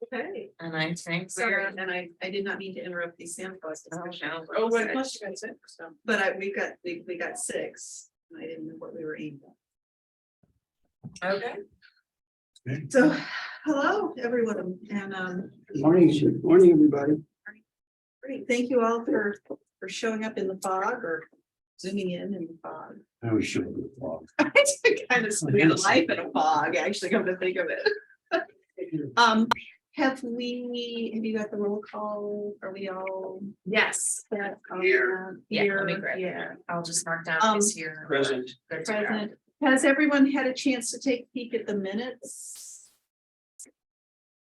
Okay. And I think Sorry, we're, and I did not mean to interrupt the Santa Claus discussion. no. Oh, what plus you guys said, so. But we got 6. And I didn't know what we were aiming okay. at. So, hello, everyone, and Morning, everybody. great, thank you all for showing up in the fog or zooming in the fog. I was sure. it was I kind of spend life in a fog, actually, come to think of it. Have you got the roll call? Are we all Yes. set? Here. Yeah, let me grab it. Yeah, I'll just mark down Um, who's here. Present. Good to go. present. Has everyone had a chance to take a peek at the minutes?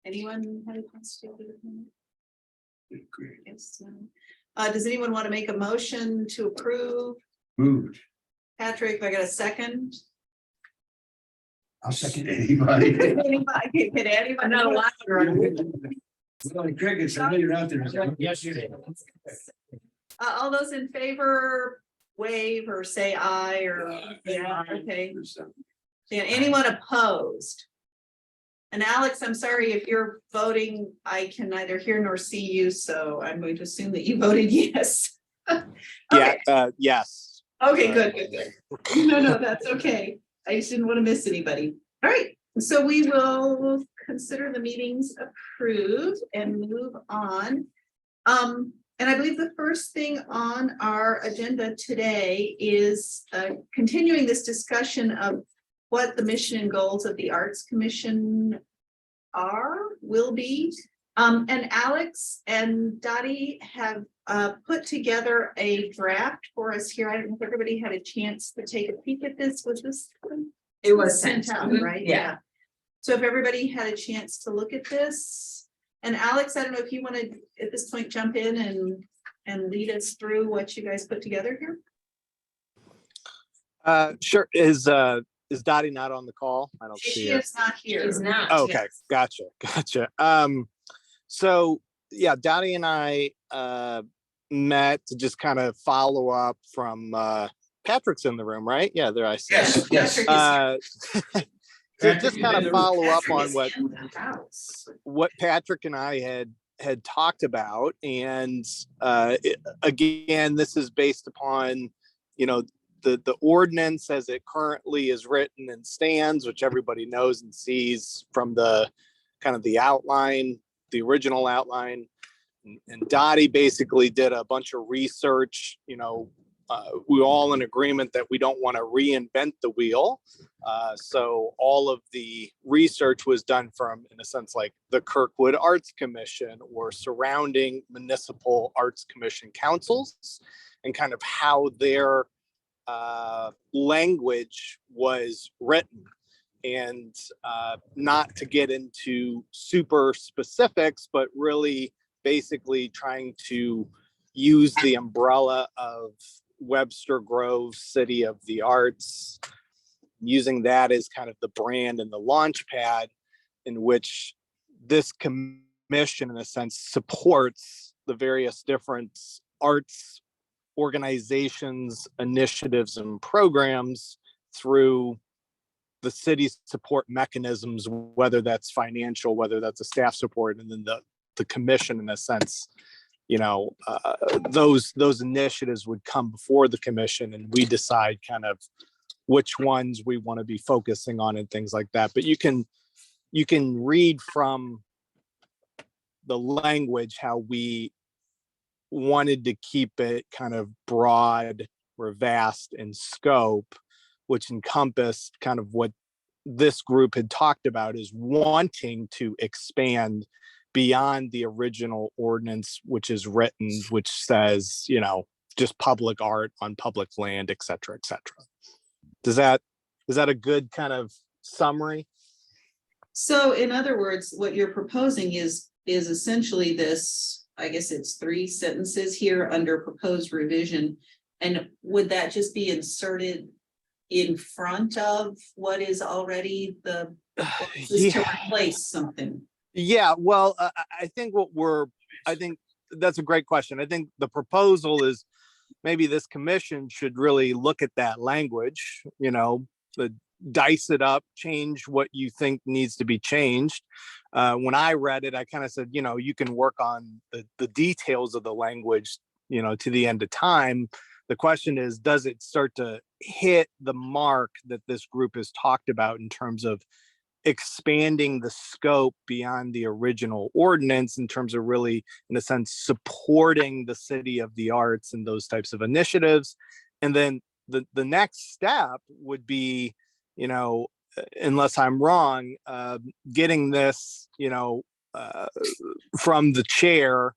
Anyone had a chance to take a peek at the minutes? Great. Yes. Does anyone want to make a motion to approve? Moved. Patrick, I got a second. I'll second anybody. Anybody, can anybody? I'm not allowed to run. Well, crickets, I know you're out there. Yes, you did. All those in favor, wave or say aye or, yeah, okay. And anyone opposed? And Alex, I'm sorry if you're voting, I can neither hear nor see you, so I'm going to assume that you voted yes. Yeah, Okay, yes. okay, good. No, that's okay. I just didn't want to miss anybody. All right, so we will consider the meetings approved and move on. And I believe the first thing on our agenda today is continuing this discussion of what the mission and goals of the Arts Commission will be. And Alex and Dottie have put together a draft for us here. I don't know if everybody had a chance to take a peek at this. Was this? It was Sent out, Mhm. right? Yeah. So if everybody had a chance to look at this, and Alex, I don't know if you want to at this point jump in and lead us through what you guys put together here. Sure. Is Dottie not on the call? I don't see She her. is not here. She's not. Okay, yes. gotcha. So yeah, Dottie and I met to just kind of follow up from Patrick's in the room, right? Yeah, there I see. Yes, yes. Patrick is- To just kind of follow up Patrick on is what in the house. Patrick and I had talked about, and again, this is based upon, you know, the ordinance as it currently is written and stands, which everybody knows and sees from the kind of the outline, the original outline. And Dottie basically did a bunch of research. You know, we're all in agreement that we don't want to reinvent the wheel. So all of the research was done from, in a sense, like the Kirkwood Arts Commission or surrounding municipal arts commission councils, and kind of how their language was written. And not to get into super specifics, but really basically trying to use the umbrella of Webster Grove City of the Arts, using that as kind of the brand and the launch pad in which this commission, in a sense, supports the various different arts organizations, initiatives, and programs through the city's support mechanisms, whether that's financial, whether that's a staff support, and then the commission, in a sense, you know, those initiatives would come before the commission, and we decide kind of which ones we want to be focusing on and things like that. But you can read from the language how we wanted to keep it kind of broad or vast in scope, which encompassed kind of what this group had talked about, is wanting to expand beyond the original ordinance, which is written, which says, you know, just public art on public land, et cetera, et cetera. Is that a good kind of summary? So in other words, what you're proposing is essentially this, I guess it's 3 sentences here under proposed revision. And would that just be inserted in front of what is already to replace something? Yeah, well, I think I think that's a great question. I think the proposal is maybe this commission should really look at that language, you know, dice it up, change what you think needs to be changed. When I read it, I kind of said, you can work on the details of the language, to the end of time. The question is, does it start to hit the mark that this group has talked about in terms of expanding the scope beyond the original ordinance, in terms of really, in a sense, supporting the city of the arts and those types of initiatives? And then the next step would be, unless I'm wrong, getting this, from the chair,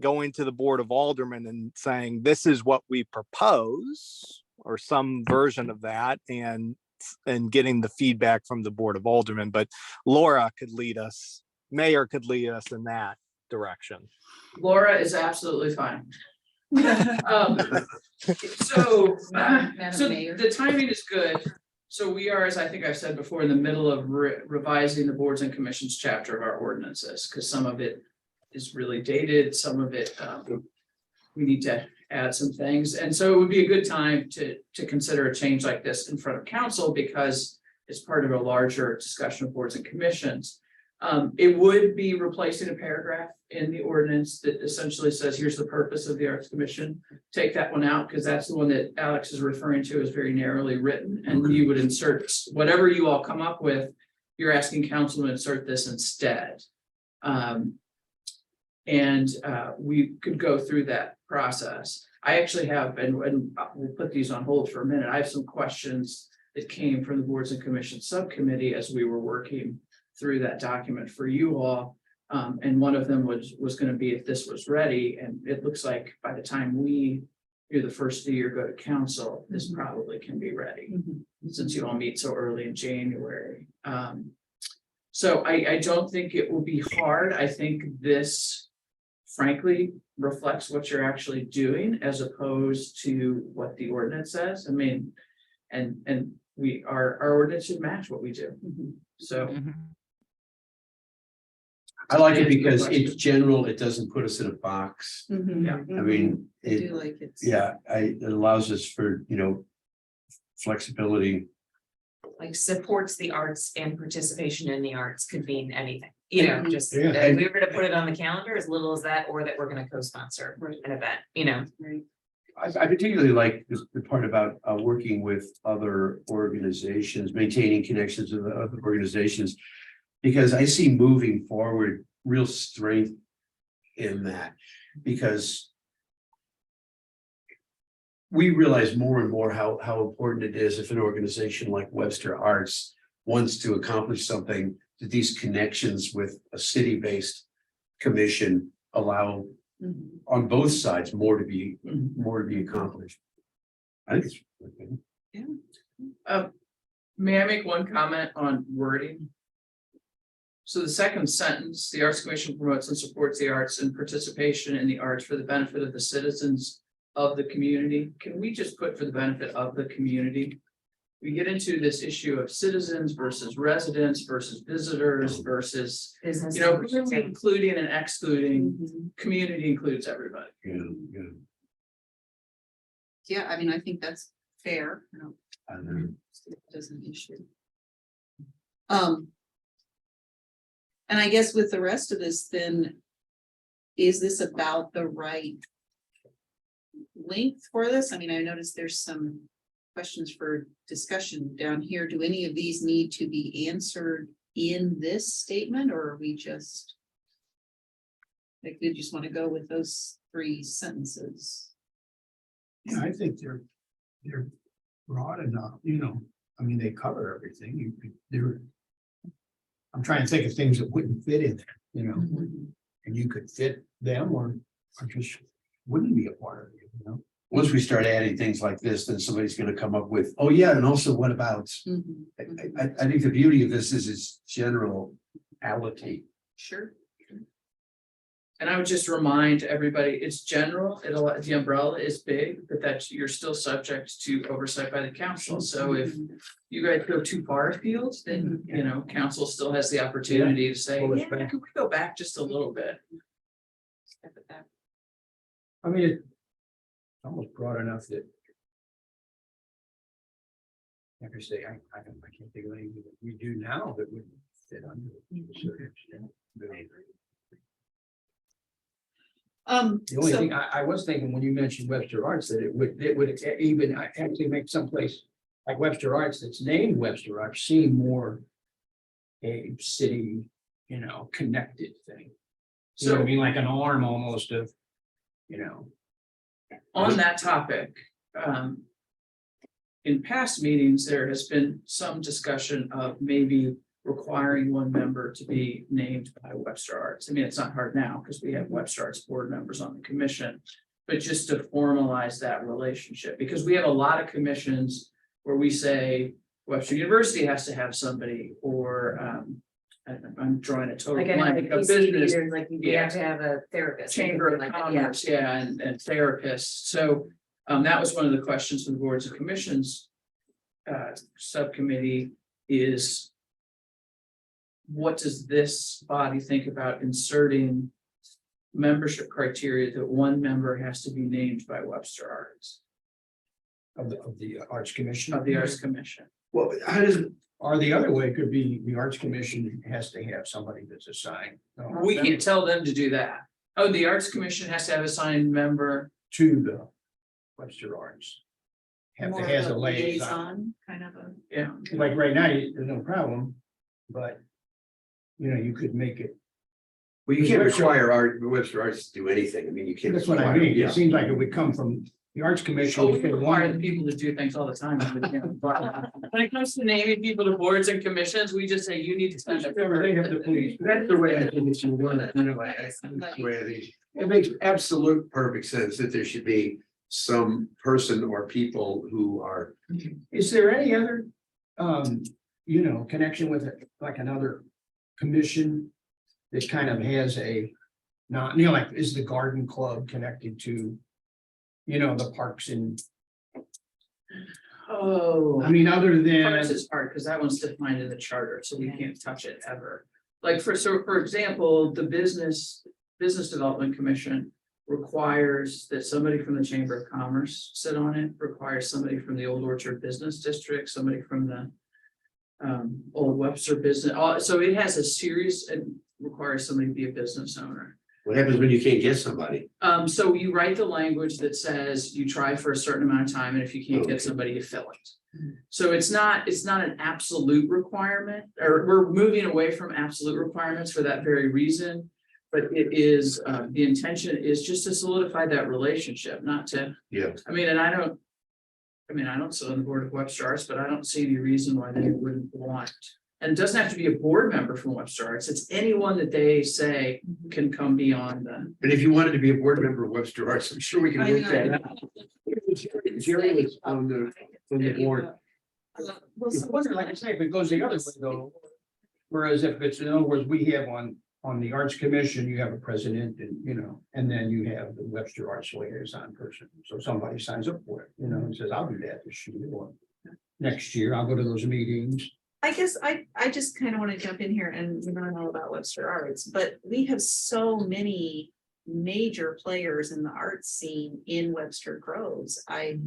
going to the Board of Aldermen and saying, this is what we propose, or some version of that, and getting the feedback from the Board of Aldermen. But Laura could lead us, Mayor could lead us in that direction. Laura is absolutely fine. So Madam Mayor. the timing is good. So we are, as I think I've said before, in the middle of revising the boards and commissions chapter of our ordinances, because some of it is really dated, some of it we need to add some things. And so it would be a good time to consider a change like this in front of council, because it's part of a larger discussion of boards and commissions. It would be replacing a paragraph in the ordinance that essentially says, here's the purpose of the Arts Commission. Take that one out, because that's the one that Alex is referring to as very narrowly written, and you would insert whatever you all come up with. You're asking council to insert this instead. We could go through that process. I actually have, and we'll put these on hold for a minute. I have some questions that came from the boards and commissions subcommittee as we were working through that document for you all. And one of them was going to be if this was ready, and it looks like by the time we do the first of the year, go to council, this probably can be ready, since you all meet so early in January. So I don't think it will be hard. I think this frankly reflects what you're actually doing as opposed to what the ordinance says. I mean, and our ordinance should match what we do. So I like it because it's general. It doesn't put us in a box. Yeah. I mean, I do like it. it allows us for, flexibility. Like supports the arts and participation in the arts could mean anything, just Yeah. that we were to put it on the calendar, as little as that, or that we're gonna co-sponsor Right. an event, Right. I particularly like the part about working with other organizations, maintaining connections with other organizations, because I see moving forward real strength in that, because we realize more and more how important it is if an organization like Webster Arts wants to accomplish something, that these connections with a city-based commission allow on both sides more to be accomplished. I think it's really good. May I make one comment on wording? So the second sentence, the Arts Commission promotes and supports the arts and participation in the arts for the benefit of the citizens of the community. Can we just put for the benefit of the community? We get into this issue of citizens versus residents versus visitors versus, business. who are we including and excluding? Community includes everybody. Yeah, I mean, I think that's fair. I don't know. It doesn't issue. And I guess with the rest of this, then, is this about the right length for this? I mean, I noticed there's some questions for discussion down here. Do any of these need to be answered in this statement, or are we just like, we just want to go with those 3 sentences? Yeah, I think they're broad enough, I mean, they cover everything. I'm trying to think of things that wouldn't fit in there, and you could fit them or just wouldn't be a part of it, Once we start adding things like this, then somebody's going to come up with, oh yeah, and also what about? I think the beauty of this is its generality. Sure. And I would just remind everybody, it's general, the umbrella is big, but that you're still subject to oversight by the council. So if you guys go too far afield, then, council still has the opportunity to say, Pull us yeah, back. could we go back just a little bit? I mean, it's almost broad enough that like I say, I can't think of anything that we do now that would fit under it to a certain extent. The only So, thing I was thinking when you mentioned Webster Arts, that it would even actually make someplace like Webster Arts that's named Webster Arts seem more a city, connected thing. You know what I mean, like an arm almost of, On that topic, in past meetings, there has been some discussion of maybe requiring one member to be named by Webster Arts. I mean, it's not hard now because we have Webster Arts board members on the commission. But just to formalize that relationship, because we have a lot of commissions where we say Webster University has to have somebody, or I'm drawing a total Like blank, a a business like you yeah. have to have a therapist. chamber of like that, yeah. commerce, yeah, and therapists. So that was one of the questions from the boards and commissions subcommittee is what does this body think about inserting membership criteria that one member has to be named by Webster Arts of the Arts Commission. of the Arts Commission? Well, how does, Or the other way could be the Arts Commission has to have somebody that's assigned. We can't tell them to do that. Oh, the Arts Commission has to have assigned member. To the Webster Arts. Have more to has of a liaison, kind of a. Yeah. like right now, there's no problem, but. You could make it, well, you can't require Webster Arts to do anything. I mean, you can't. that's what I require- mean, yeah. it seems like it would come from the Arts Commission. Oh, we if they require wanted- the people to do things all the time. But when it comes to naming people to boards and commissions, we just say you need to send. Whatever, they have the police. That's the way I think it should run it anyway. That's the way I think- It makes absolute perfect sense that there should be some person or people who are, Is there any other, connection with it, like another commission that kind of has a, not, like, is the garden club connected to, the parks and, Oh. I mean, other than, Parks is hard because that one's defined in the charter, so we can't touch it ever. Like for example, the Business Development Commission requires that somebody from the Chamber of Commerce sit on it, requires somebody from the Old Orchard Business District, somebody from the Old Webster Business, so it has a series and requires somebody to be a business owner. what happens when you can't get somebody? So you write the language that says you try for a certain amount of time, and if you can't get somebody, you fill it. So it's not an absolute requirement, or we're moving away from absolute requirements for that very reason. But it is, the intention is just to solidify that relationship, not to, Yeah, I don't sit on the board of Webster Arts, but I don't see any reason why they wouldn't want. And it doesn't have to be a board member from Webster Arts, it's anyone that they say can come beyond the. and if you wanted to be a board member of Webster Arts, I'm sure we can I work know. that out. Jerry was on the board. Well, it wasn't, like I say, if it goes the other way though. Whereas if it's, in other words, we have on the Arts Commission, you have a president and, and then you have the Webster Arts liaison person. So somebody signs up for it, and says, I'll do that this year or next year, I'll go to those meetings. I guess I just kind of want to jump in here and we don't know about Webster Arts, but we have so many major players in the arts scene in Webster Groves. I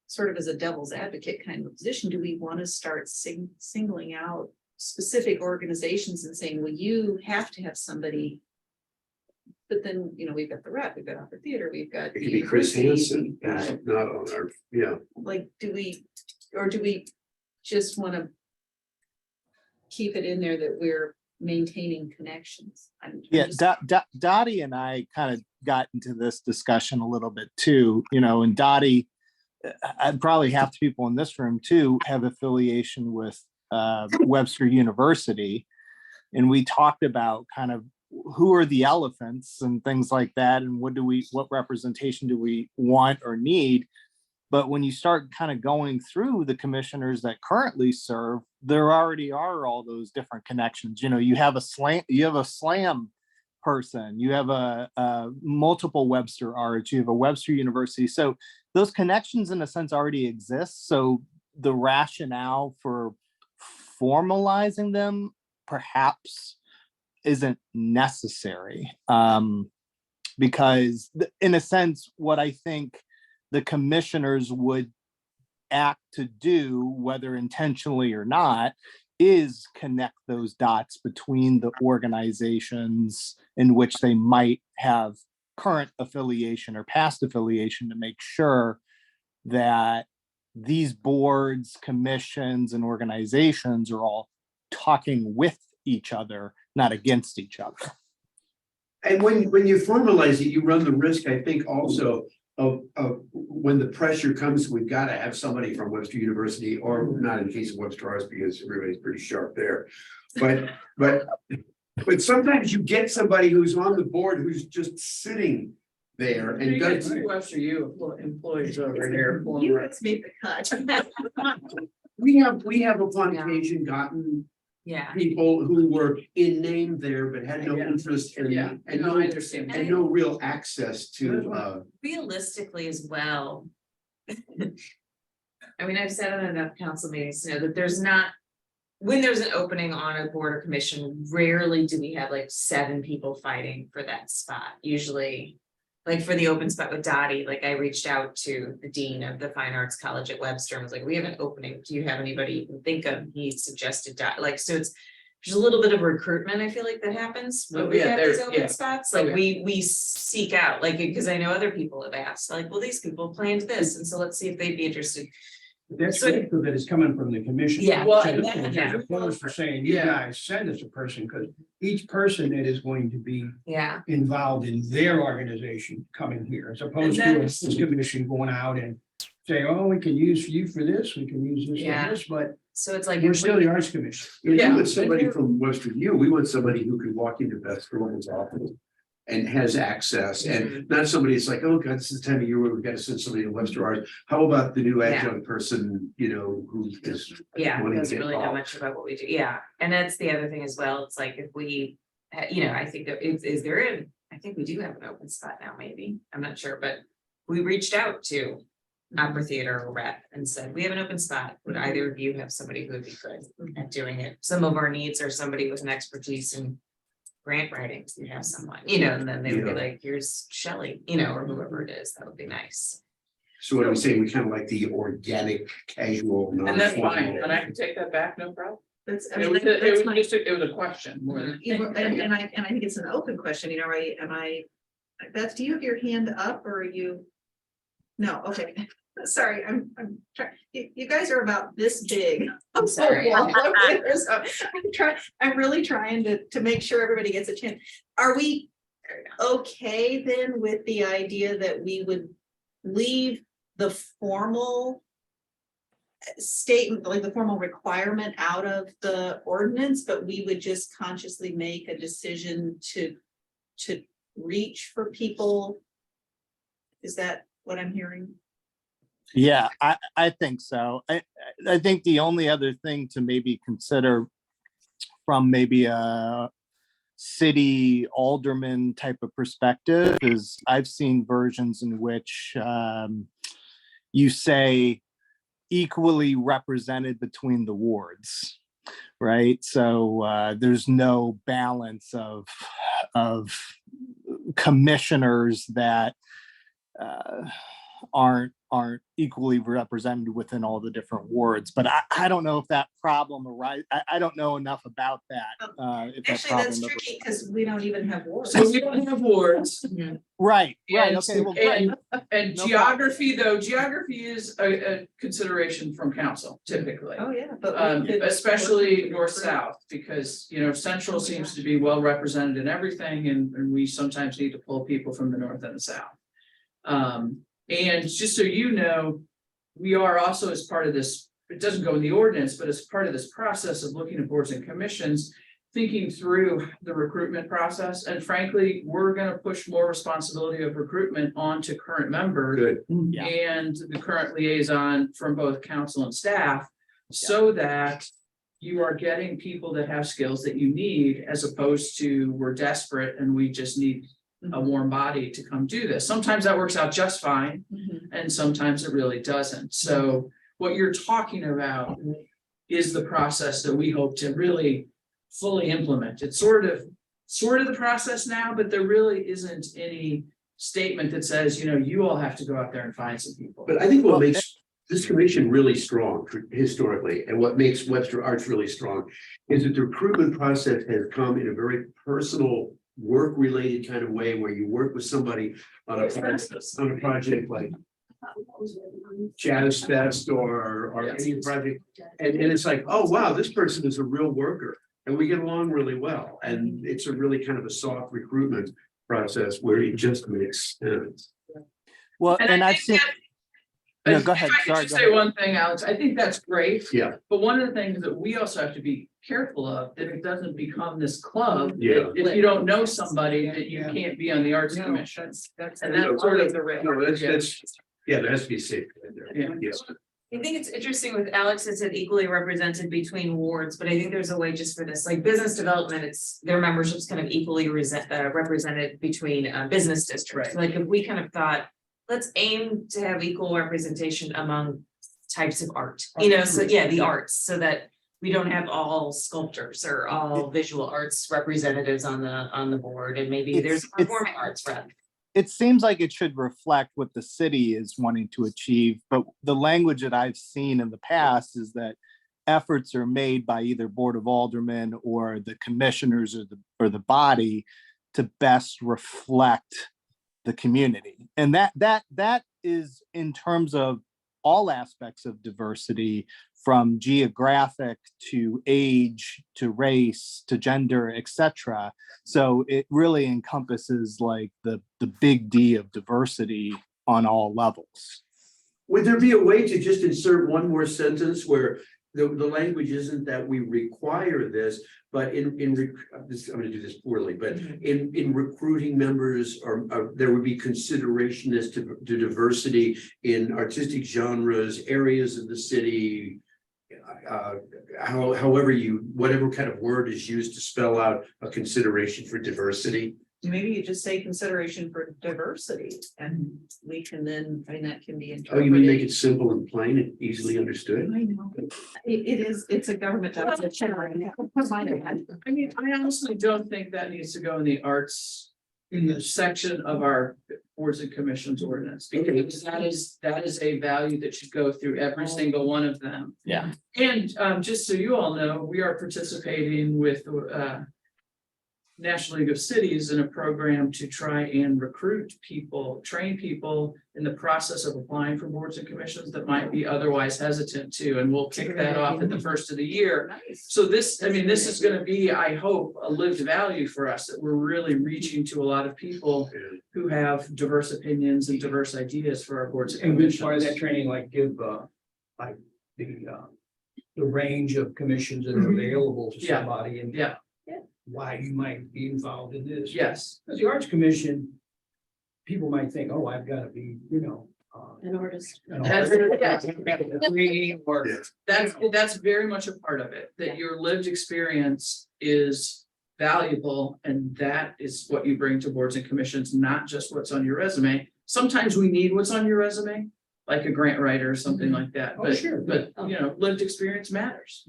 sort of as a devil's advocate kind of position, do we want to start singling out specific organizations and saying, well, you have to have somebody. But then, we've got the rep, we've got Opera Theater, we've got. It could be Chris Hansen, we've got- who's not on our, yeah. Like, do we just want to keep it in there that we're maintaining connections? I'm Yeah, just- Dottie and I kind of got into this discussion a little bit too, and Dottie, and probably half the people in this room too, have affiliation with Webster University. And we talked about kind of who are the elephants and things like that, and what representation do we want or need? But when you start kind of going through the commissioners that currently serve, there already are all those different connections. You have a slam person, you have a multiple Webster Arts, you have a Webster University. So those connections in a sense already exist. So the rationale for formalizing them perhaps isn't necessary. Because in a sense, what I think the commissioners would act to do, whether intentionally or not, is connect those dots between the organizations in which they might have current affiliation or past affiliation to make sure that these boards, commissions, and organizations are all talking with each other, not against each other. And when you formalize it, you run the risk, I think, also of when the pressure comes, we've got to have somebody from Webster University, or not in the case of Webster Arts, because everybody's pretty sharp there. But sometimes you get somebody who's on the board who's just sitting there and You get does. two Webster U employees over here. You guys made the cut. We have upon occasion gotten Yeah. people who were in name there, but had no Yeah. interest in, Yeah, and no, I no, understand. and no real access to, Realistically as well. I mean, I've said on enough council meetings to know that there's not. When there's an opening on a board or commission, rarely do we have like 7 people fighting for that spot. Usually, like for the open spot with Dottie, like I reached out to the dean of the Fine Arts College at Webster and was like, we have an opening. Do you have anybody you can think of? He suggested Dottie, like, so there's a little bit of recruitment, I feel like that happens when Oh, we yeah, have these there- open yeah. spots, Oh, like yeah. we seek out, like, because I know other people have asked, like, well, these people planned this, and so let's see if they'd be interested. That's So- great that it's coming from the commission. Yeah, well, yeah. As opposed to saying, you Yeah. guys send us a person, because each person that is going to be Yeah, involved in their organization coming here, as opposed And to a that's- commission going out and saying, oh, we can use you for this, we can use this Yeah. for this, but so it's like. we're if still we- the arts commission. we Yeah. want somebody from Webster U, we want somebody who could walk into Beth Gordon's office and has access, and not somebody that's like, oh god, this is the time of year where we've got to send somebody to Webster Arts. How about the new Yeah. adjunct person, who is. Yeah, wanting to doesn't get really know involved? much about what we do, yeah, and that's the other thing as well, it's like if we, I think that is there in, I think we do have an open spot now, maybe, I'm not sure, but. We reached out to Opera Theater rep and said, we have an open spot, would either of you have somebody who would be good at doing it? Some of our needs are somebody with an expertise in grant writing, so you have someone, and then they would be Yeah. like, here's Shelley, or whoever it is, that would be nice. So what are we saying, we kind of like the organic, casual, And that's fine, non-formal. and I can take that back, no problem. That's, I It mean, was, that's it my- was just, it was a question more than. And I think it's an open question, right? Beth, do you have your hand up or are you? No, okay, sorry, I'm trying, you guys are about this big. I'm sorry. I'm really trying to make sure everybody gets a chance. Are we okay then with the idea that we would leave the formal statement, like the formal requirement out of the ordinance, but we would just consciously make a decision to reach for people? Is that what I'm hearing? Yeah, I think so. I think the only other thing to maybe consider from maybe a city alderman type of perspective is I've seen versions in which you say equally represented between the wards, right? So there's no balance of commissioners that aren't equally represented within all the different wards. But I don't know if that problem arises. I don't know enough about that. If that Actually, that's problem tricky because we don't even have wards. So we don't have wards. Right, And- okay, well, great. And No geography, though, geography is a consideration from council typically. Oh, yeah, but. we could- Especially north-south, because, central seems to be well represented in everything, and we sometimes need to pull people from the north and the south. And just so you know, we are also as part of this, it doesn't go in the ordinance, but as part of this process of looking at boards and commissions, thinking through the recruitment process, and frankly, we're gonna push more responsibility of recruitment onto current members Good. Yeah. and the current liaison from both council and staff, so that you are getting people that have skills that you need, as opposed to we're desperate and we just need a warm body to come do this. Sometimes that works out just fine, Mhm. and sometimes it really doesn't. So what you're talking about is the process that we hope to really fully implement. It's sort of the process now, but there really isn't any statement that says, you all have to go out there and find some people. But I think what makes this commission really strong historically, and what makes Webster Arts really strong is that the recruitment process has come in a very personal, work-related kind of way where you work with somebody on a project like Jazz Fest or any project. And it's like, oh, wow, this person is a real worker and we get along really well. And it's a really kind of a soft recruitment process where it just makes sense. Well, And I and I've think seen, no, go ahead. If I could Sorry, just go say ahead. one thing, Alex, I think that's great, Yeah, but one of the things that we also have to be careful of, that it doesn't become this club. that Yeah. If you don't know somebody, that you Yeah. can't be on the arts No, commission. that's And that's sort of the no, that's, yeah, there has to be safety in there. Yeah. Yes. I think it's interesting with Alex, it said equally represented between wards, but I think there's a way just for this, like business development, it's their membership's kind of equally represented between business districts. Like if we kind of thought, let's aim to have equal representation among types of art, you know, so yeah, the arts, so that we don't have all sculptors or all visual arts representatives on the board, and maybe there's It's- performing arts rep. It seems like it should reflect what the city is wanting to achieve, but the language that I've seen in the past is that efforts are made by either Board of Aldermen or the commissioners or the body to best reflect the community. And that is in terms of all aspects of diversity, from geographic to age to race to gender, etc. So it really encompasses like the big D of diversity on all levels. Would there be a way to just insert one more sentence where the language isn't that we require this, but I'm gonna do this poorly, but in recruiting members or there would be consideration as to diversity in artistic genres, areas of the city. However whatever kind of word is used to spell out a consideration for diversity. Maybe you just say consideration for diversity and we can then, I mean, that can be Oh, you mean make interpreted. it simple and plain and easily understood? I know. It is, it's a government. document. I mean, I honestly don't think that needs to go in the arts, in the section of our boards and commissions ordinance, because that is a value that should go through every single one of them. Yeah. And just so you all know, we are participating with National League of Cities in a program to try and recruit people, train people in the process of applying for boards and commissions that might be otherwise hesitant to, and we'll kick that off at the first of the year. Nice. So this, I mean, this is gonna be, I hope, a lived value for us, that we're really reaching to a lot of people who have diverse opinions and diverse ideas for our boards and And we part of that commissions. training, like give, like the range of commissions that are available to Yeah. somebody and Yeah, why you might be involved in this. yes, Because the Arts Commission, people might think, oh, I've got to be, An artist. an That's- artist, I've got a degree, or Yeah. that's very much a part of it, that your lived experience is valuable, and that is what you bring to boards and commissions, not just what's on your resume. Sometimes we need what's on your resume, like a grant writer or something like that, Oh, but, sure. but, you know, lived experience matters.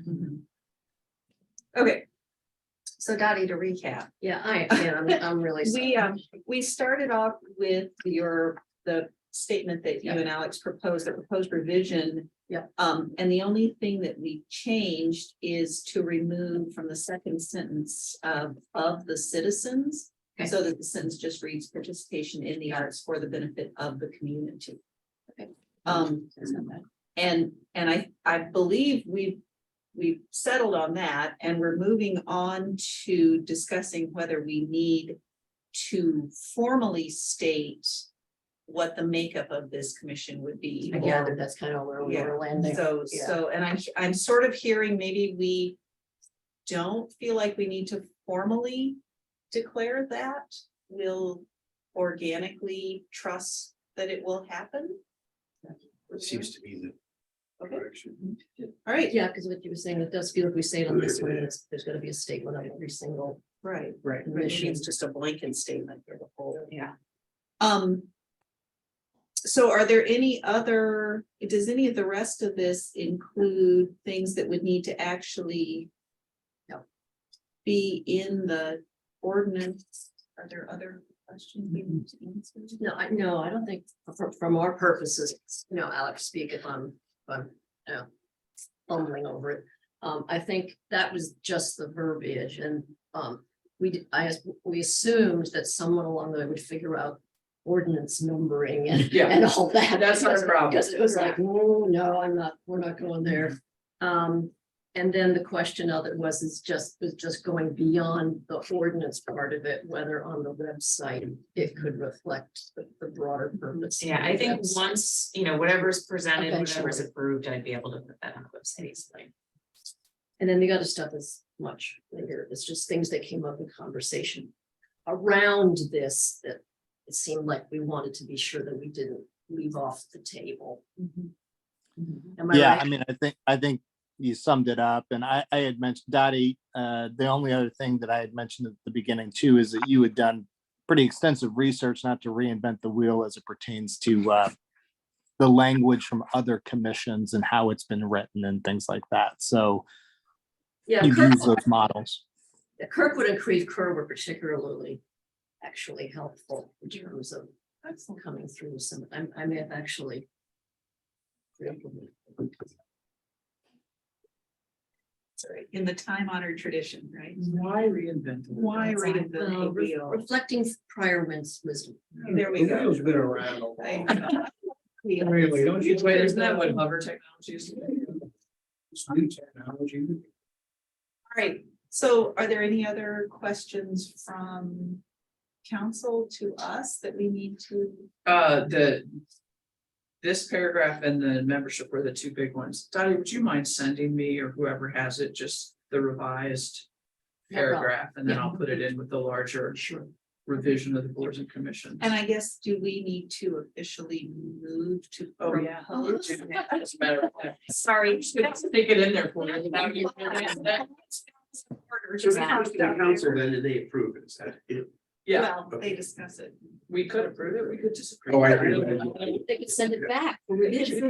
Okay. So Dottie, to recap, Yeah, I'm really. we started off with the statement that you and Alex proposed, the proposed revision. Yeah. And the only thing that we changed is to remove from the second sentence of the citizens. Okay. So that the sentence just reads participation in the arts for the benefit of the community. Okay. And I believe we've settled on that, and we're moving on to discussing whether we need to formally state what the makeup of this commission would be. I gather that's kind of where we Yeah. were landing. Yeah. And I'm sort of hearing maybe we don't feel like we need to formally declare that. We'll organically trust that it will happen. It seems to be the Okay, direction. all right, Yeah, because what you were saying, it does feel like we say it on this one, there's gonna be a statement on every single right. Right. commission. It's just a blanket statement for the whole, yeah. So are there does any of the rest of this include things that would need to actually be in the ordinance? Are there other questions we need to answer? No, I don't think from our purposes, Alex, speak if I'm I'm, fumbling over it. I think that was just the verbiage and, we assumed that someone along the way would figure out ordinance numbering and, Yeah. and all that. That's our problem. Because it was like, oh, no, we're not going there. And then the question of it was just going beyond the ordinance part of it, whether on the website it could reflect the broader purpose. Yeah, I think That's- once, whatever's presented, whatever's Eventually. approved, I'd be able to put that on the website easily. And then the other stuff is much later. It's just things that came up in conversation around this that it seemed like we wanted to be sure that we didn't leave off the table. Am I Yeah, right? I mean, I think you summed it up, and I had mentioned, Dottie, the only other thing that I had mentioned at the beginning too is that you had done pretty extensive research, not to reinvent the wheel as it pertains to the language from other commissions and how it's been written and things like that. So Yeah, you've used those models. Kirkwood and Creve Coeur were particularly actually helpful in terms of coming through some, I may have actually. Sorry, in the time honored tradition, right? Why reinvent? the wheel? Why reinvent the wheel? Reflecting prior wisdom. There we The go. wheel's been around a I while. know. Really, don't you? Wait, isn't that what hover technologies? It's new technology. All right, so are there any other questions from council to us that we need to? This paragraph and the membership were the two big ones. Dottie, would you mind sending me or whoever has it, just the revised No problem. paragraph, and then Yeah. Mm-hmm. I'll put it in with the larger revision of the boards and commissions. And I guess, do we need to officially move to? Oh, yeah. propose? As a matter of fact, Sorry. Stick it in there for you. Council, then did they approve it? Is that it? Yeah, Well, they discuss it. we could approve it, we could disapprove. Oh, I it. agree. They could send it back for revision.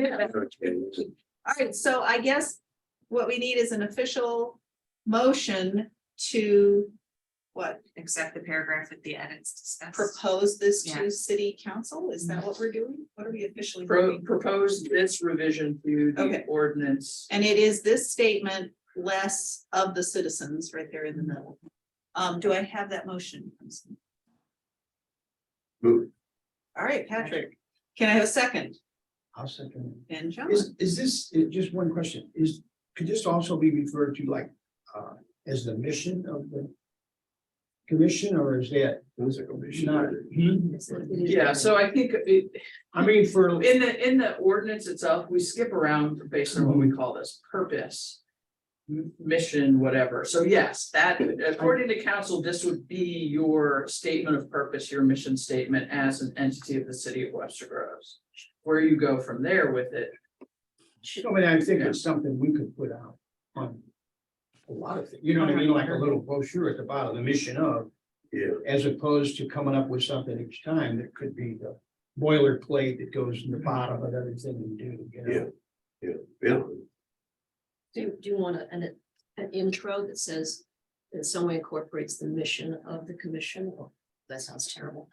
All right, so I guess what we need is an official motion to what, Accept the paragraph with the edits discussed. propose this Yeah. to city council? Is that what we're doing? What are we officially Pro- doing? propose this revision to the Okay. ordinance. And it is this statement, less of the citizens, right there in the middle. Do I have that motion? Move. All right, Patrick, can I have a second? I'll second. And John? Is this, just one question, could this also be referred to like, as the mission of the commission, or is that not? Yeah, so I think it, I mean, for, in the ordinance itself, we skip around based on what we call this purpose. Mission, whatever. So yes, that according to council, this would be your statement of purpose, your mission statement as an entity of the city of Webster Groves. Where you go from there with it. I mean, I think it's something we could put out on a lot of things, you know what I mean, like a little brochure at the bottom, the mission of, Yeah. as opposed to coming up with something each time that could be the boilerplate that goes in the bottom of everything we do, you know? Yeah. Do you want an intro that says, in some way incorporates the mission of the commission? Oh, that sounds terrible.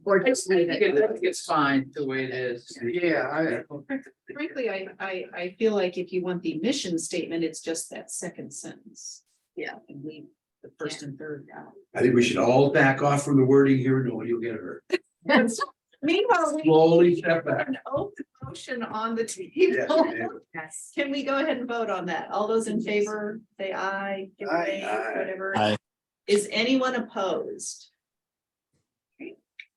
Or just leave I it. think it's fine the way it is. Yeah, Frankly, I feel like if you want the mission statement, it's just that second sentence. Yeah. And leave the first and third out. I think we should all back off from the wording here, no one will get hurt. Meanwhile, we Slowly step back. have an open motion on the Yes, table. we do. Yes. Can we go ahead and vote on that? All those in favor, say aye, give Aye, away, aye. whatever. Aye. Is anyone opposed?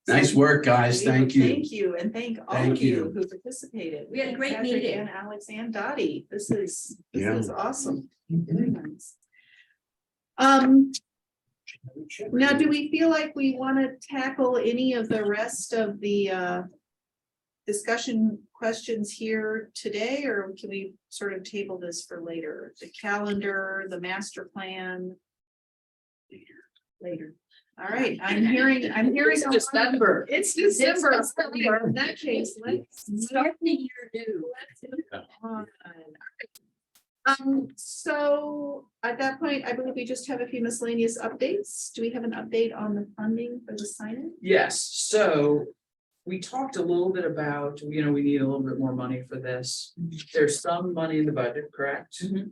Nice work, guys. Thank you. Thank you, and thank all Thank of you you. who participated. We had a great Patrick meeting. And Alex and Dottie. This is Yeah. awesome. Very nice. Now, do we feel like we want to tackle any of the rest of the discussion questions here today, or can we sort of table this for later? The calendar, the master plan? Later. All right, I'm hearing. It's December. It's December. It's December. In that case, let's Start the year new. So at that point, I believe we just have a few miscellaneous updates. Do we have an update on the funding for the sign-in? Yes, so we talked a little bit about, we need a little bit more money for this. There's some money in the budget, correct? Mhm.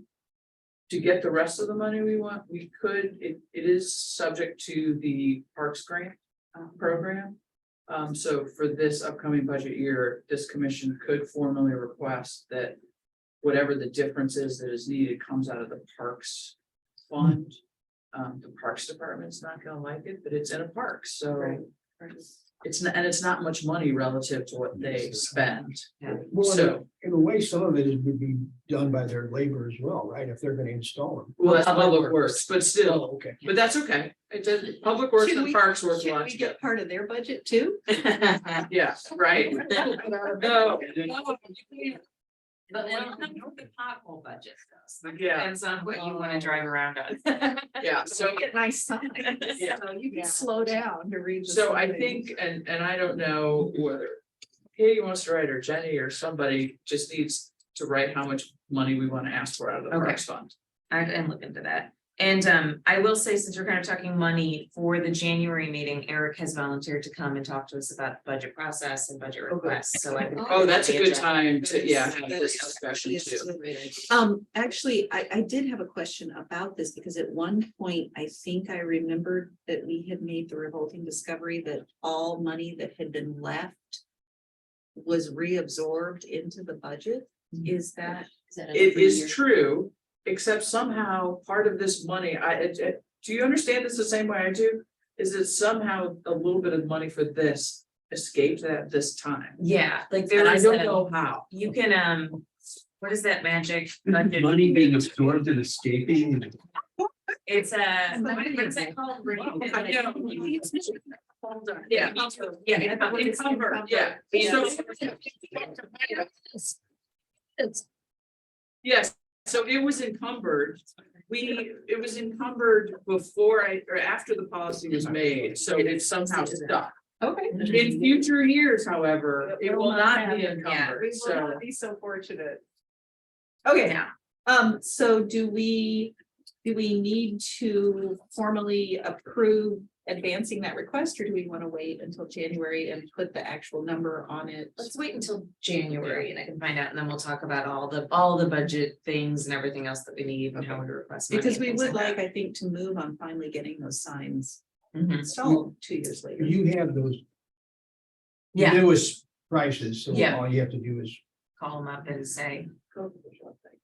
To get the rest of the money we want, we could, it is subject to the Parks Grant program. So for this upcoming budget year, this commission could formally request that whatever the difference is that is needed comes out of the Parks Fund. The Parks Department's not gonna like it, but it's in a park, so Right. it's not, and it's not much money relative to what they spend. Well, So, in a way, some of it would be done by their labor as well, right? If they're gonna install them. well, that's Public Public Works, but still, Okay. but that's okay. It does, Public Works Should and we- Parks work a Should lot we together. get part of their budget too? Yeah, right? No. But then the pothole budget does. Yeah. Depends on what you wanna drive around on. Yeah, so. Get nice signs. Yeah. So you can slow down to read. the So I signs. think, and I don't know whether Katie wants to write or Jenny or somebody just needs to write how much money we want to ask for out of the Okay. Parks Fund. I can look into that. And I will say, since we're kind of talking money for the January meeting, Eric has volunteered to come and talk to us about budget process and budget requests, so I. can- Oh, that's a good agenda. time to, yeah, have That this is- discussion yes, too. Actually, I did have a question about this because at one point, I think I remembered that we had made the revolting discovery that all money that had been left was reabsorbed into the budget. Is that? It is true, except somehow part of this money, do you understand this the same way I do? Is that somehow a little bit of money for this escaped at this time? Yeah, like there And I was, don't know how. you can, what is that magic? budget? Money being absorbed and escaping. It's a, what's that called? I know. Yeah, yeah, Encumbered, yeah. Yeah. So- Yes, so it was encumbered. It was encumbered before or after the policy was made, so it's somehow stuck. Okay. In future years, however, it will not be We encumbered, will so. not be so fortunate. Okay, Yeah. so do we need to formally approve advancing that request, or do we want to wait until January and put the actual number on it? Let's wait until January and I can find out, and then we'll talk about all the budget things and everything else that we need and how we request. money Because and we things would like, that. I think, to move on finally getting those signs Mhm. installed 2 years later. You have those Yeah, newest prices, so Yeah. all you have to do is, call them up and say,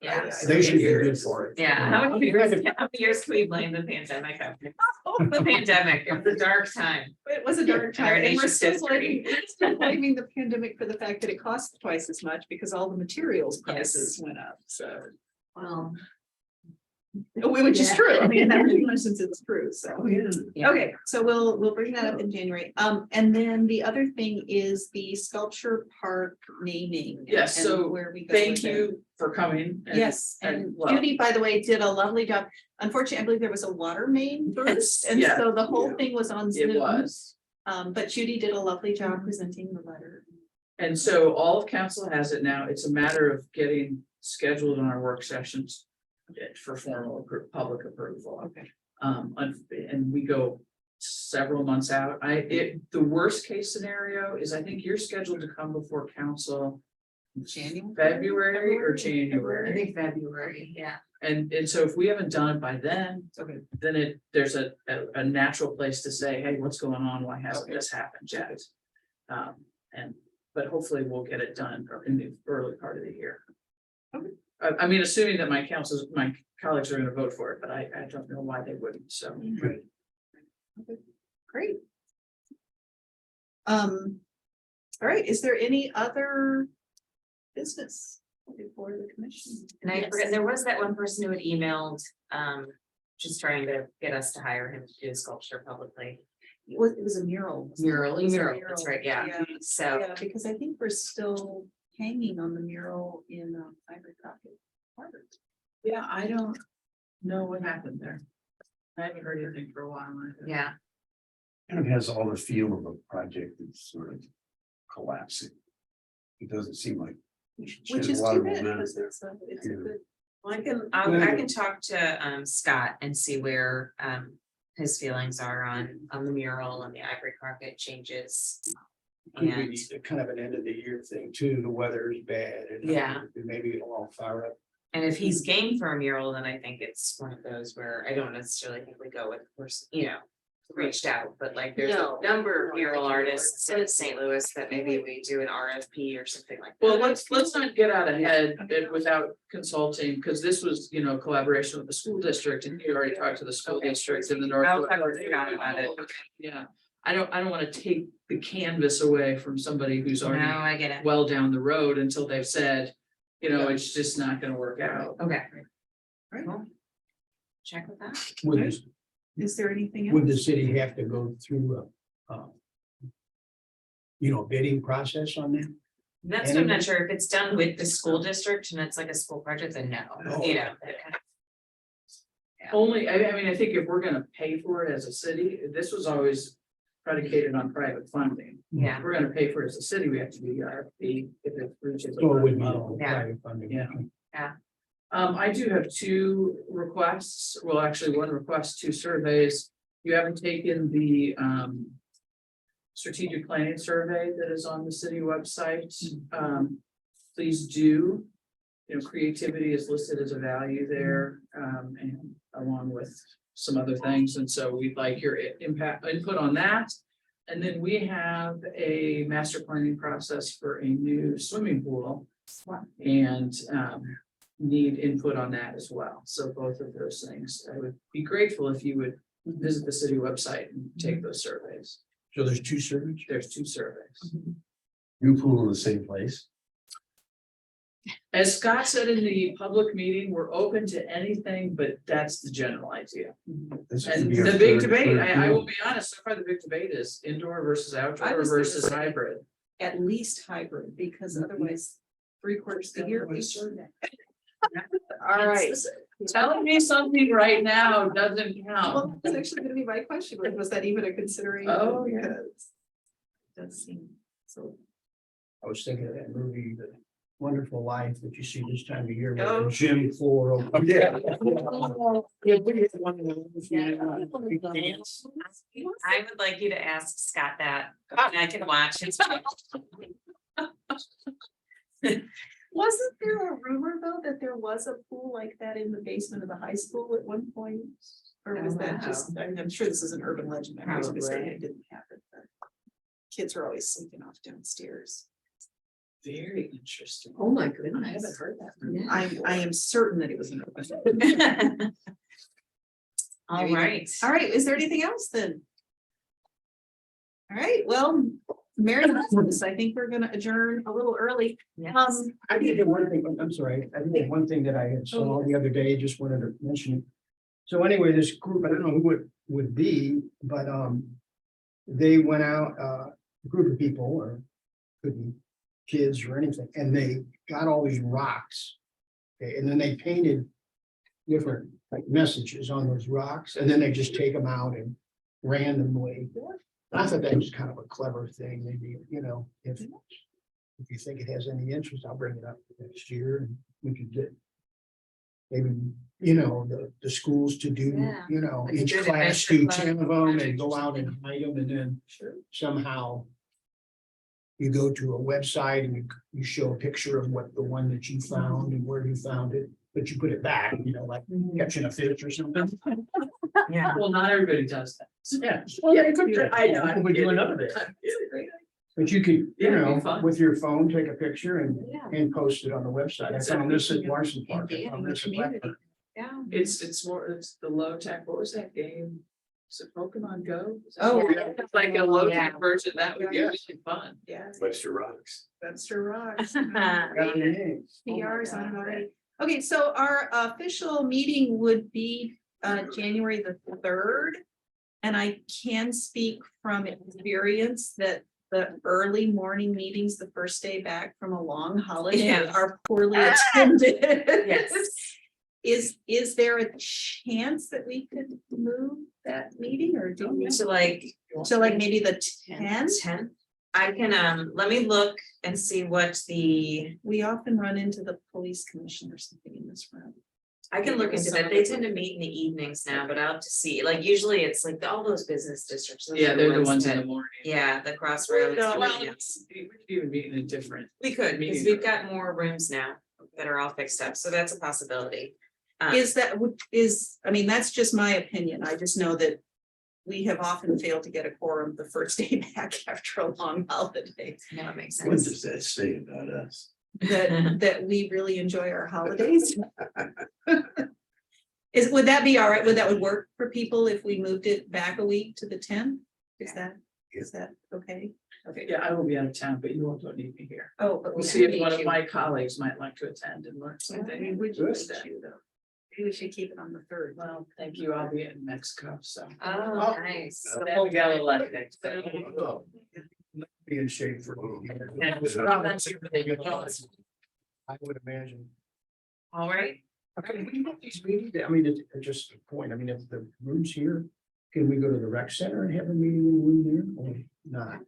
Yeah. yeah. they should be good for it. Yeah, how many years can we blame the pandemic? The pandemic, it was a dark time. It was a dark Our time, and we're nation's still history. blaming the pandemic for the fact that it costs twice as much because all the materials prices went up, so. Well, Which is Yeah. true, I mean, that in essence it's true, so. Yeah. Okay, so we'll bring that up in January, and then the other thing is the sculpture park naming. Yes, and so where we go Thank with it. you for coming. and- Yes, and well, Judy, by the way, did a lovely job. Unfortunately, I believe there was a water main first, and yeah. so the whole thing was on Zoom. It was. But Judy did a lovely job presenting the letter. And so all of council has it now. It's a matter of getting scheduled in our work sessions for formal public approval. Okay. And we go several months out. The worst case scenario is I think you're scheduled to come before council January. February or I January. think February, yeah. And so if we haven't done it by then, Okay. then there's a natural place to say, hey, what's going on? Why hasn't this happened yet? But hopefully we'll get it done in the early part of the year. Okay. I mean, assuming that my colleagues are gonna vote for it, but I don't know why they wouldn't, so. Great. All right, is there any other business before the commission? And I forget, there was that one person who had emailed, just trying to get us to hire him to do sculpture publicly. It was a mural. wasn't it? Mural, It was a that's right, yeah. So, Yeah, because I think we're still hanging on the mural in Ivory Pocket. Harvard. Yeah, I don't know what happened there. I haven't heard anything for a while. either. yeah, Kind of has all the feel of a project that's sort of collapsing. It doesn't seem like. Which there's is a lot too of bad, momentum. because it's a Yeah. good. well, I can talk to Scott and see where his feelings are on the mural and the Ivory Pocket changes. Could And be kind of an end of the year thing too, the weather is bad. And Yeah. maybe it'll all fire up. and if he's game for a mural, then I think it's one of those where I don't necessarily think we go with, person, you know, reached out, but like there's a No. number of mural artists in St. Louis that maybe we do an RFP or something like that. Well, let's not get out ahead without consulting, because this was, you know, collaboration with the school district, and you already talked to the school districts in the north. Oh, I forgot about it. Okay. Yeah, I don't want to take the canvas away from somebody who's No, already I get it. well down the road until they've said, you know, it's just not gonna work out. Okay. Right. Cool. Check with that. Is there anything Would the else? city have to go through a bidding process on that? That's what I'm not sure if it's done with the school district and it's like a school project, then no, you know. it kind of- Only, I mean, I think if we're gonna pay for it as a city, this was always predicated on private funding. Yeah, If we're gonna pay for it as a city, we have to do the RFP if it reaches. So it would be Oh, Yeah. private funding. Yeah. I do have two requests, well, actually, one request, two surveys. You haven't taken the strategic planning survey that is on the city website. Please do. You know, creativity is listed as a value there, and along with some other things, and so we'd like your input on that. And then we have a master planning process for a new swimming pool. And need input on that as well. So both of those things, I would be grateful if you would visit the city website and take those surveys. So there's two surveys? There's two surveys. New pool in the same place. As Scott said in the public meeting, we're open to anything, but that's the general idea. This could And be our the big third- debate, third I pool. will be honest, so far the big debate is indoor versus I outdoor was versus thinking- hybrid. At least hybrid, because otherwise 3/4 of the year. All right, telling me something right now doesn't count. Well, that's actually gonna be my question, like, was that even a consideration? Oh, yeah. Because it does seem so. I was thinking of that movie, The Wonderful Life, that you see this time of year. where Oh. the Gym floor. Yeah. I would like you to ask Scott that, and I can watch his. Wasn't there a rumor though that there was a pool like that in the basement of the high school at one point? Or was Oh, that wow. just, I mean, I'm sure this is an urban legend. I'm just gonna say Probably. it didn't happen. But kids are always sleeping off downstairs. Very interesting. Oh, my goodness. I haven't heard that. I am certain that it was an urban legend. All right. All right, is there anything else then? All right, well, Merry Christmas. I think we're gonna adjourn a little early. Yes. I did have one thing, I'm sorry, I did have one thing that I had saw the other day, just wanted to mention it. So anyway, this group, I don't know who it would be, but they went out, a group of people, or could be kids or anything, and they got all these rocks. Okay, and then they painted different like messages on those rocks, and then they just take them out and randomly. I thought that was kind of a clever thing, maybe, you know, if you think it has any interest, I'll bring it up next year and we could get. Maybe, you know, the schools to do, Yeah. you know, Like a each good class adventure do club 10 of them and project go or out and something. hide them, and then somehow. You go to a website and you show a picture of what the one that you found and where you found it, but you put it back, you know, like catching a fish or something. Yeah. Well, not everybody does that. Yeah. I know. I'm We're doing none of it. But you could, Yeah, you it'd be know, fun. with your phone, take a picture Yeah. and post it on the website. I found this at Larson Park. I found this at Blackburn. Yeah. It's more, it's the low tech, what was that game? Is it Pokemon Go? Is that Oh, what- yeah. It's like a low Yeah. tech version, that would be Yeah. really fun. Yeah, Webster Rocks. Webster rocks. Got your names. PRs on it already. Okay, so our official meeting would be January the 3rd. And I can speak from experience that the early morning meetings, the first day back from a long holiday, Yes. are poorly attended. Yes. Is there a chance that we could move that meeting, or do we So like to like maybe the 10th? 10th, I can, let me look and see what the, We often run into the police commission or something in this room. I can look into that. They tend to meet in the evenings now, but I'll have to see, like, usually it's like all those business districts. those Yeah, are they're the ones in that- the morning. Yeah, the crossroads. No, Well, yes. we could even meet in a different. We could, because meeting we've room. got more rooms now that are all fixed up, so that's a possibility. Is that, is, I mean, that's just my opinion. I just know that we have often failed to get a quorum the first day back after a long holiday. No, it makes What sense. does that say about us? That we really enjoy our holidays. Would that be all right? Would that would work for people if we moved it back a week to the 10th? Is that okay? Okay. Yeah, I will be out of town, but you all don't need me here. Oh, but We'll we see if need one of you. my colleagues might like to attend and learn I something. mean, would Good. you though? Maybe we should keep it on the 3rd. Well, thank you. I'll be in Mexico, so. Oh, nice. Then we got a lot of things. Be in shape for. I would imagine. All right. Okay, we have these meetings, I mean, it's just a point, I mean, if the room's here, can we go to the rec center and have a meeting in the room there or not?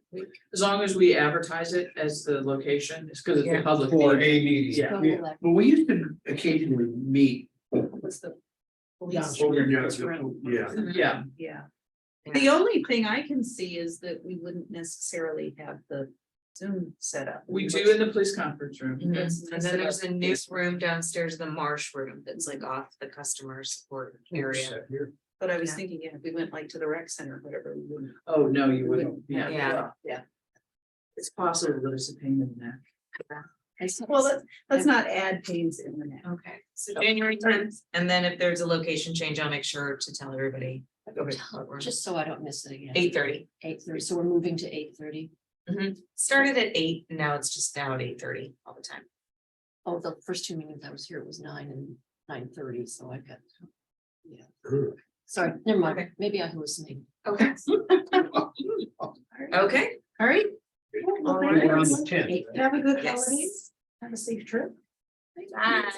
As long as we advertise it as the location, it's because it's Yeah. a public. For a meeting. meeting. Yeah. Yeah. Well, we used to occasionally meet. What's the? police- Yeah. Yeah, Yeah. The only thing I can see is that we wouldn't necessarily have the Zoom set up. we do in the police conference room. And That's- then there's a new room downstairs, the Marsh room, that's like off the customer support area. Set here. But I was Yeah. thinking, yeah, if we went like to the rec center, whatever, we wouldn't. Oh, no, you we wouldn't. Yeah, Yeah. Yeah. it's possible, but it's a pain in the neck. Well, let's not add pains in the neck. Okay, so January 10th, and then if there's a location change, I'll make sure to tell everybody. Just so I don't miss it again. 8:30. 8:30, so we're moving to 8:30. Started at 8, and now it's just now at 8:30 all the time. Oh, the first 2 meetings I was here, it was 9 and 9:30, so I got. Yeah, sorry, never mind, maybe I hallucinated. Okay. Okay. All right. We're on the 10th, right? Have a good Yes. holiday. Have a safe trip. Bye.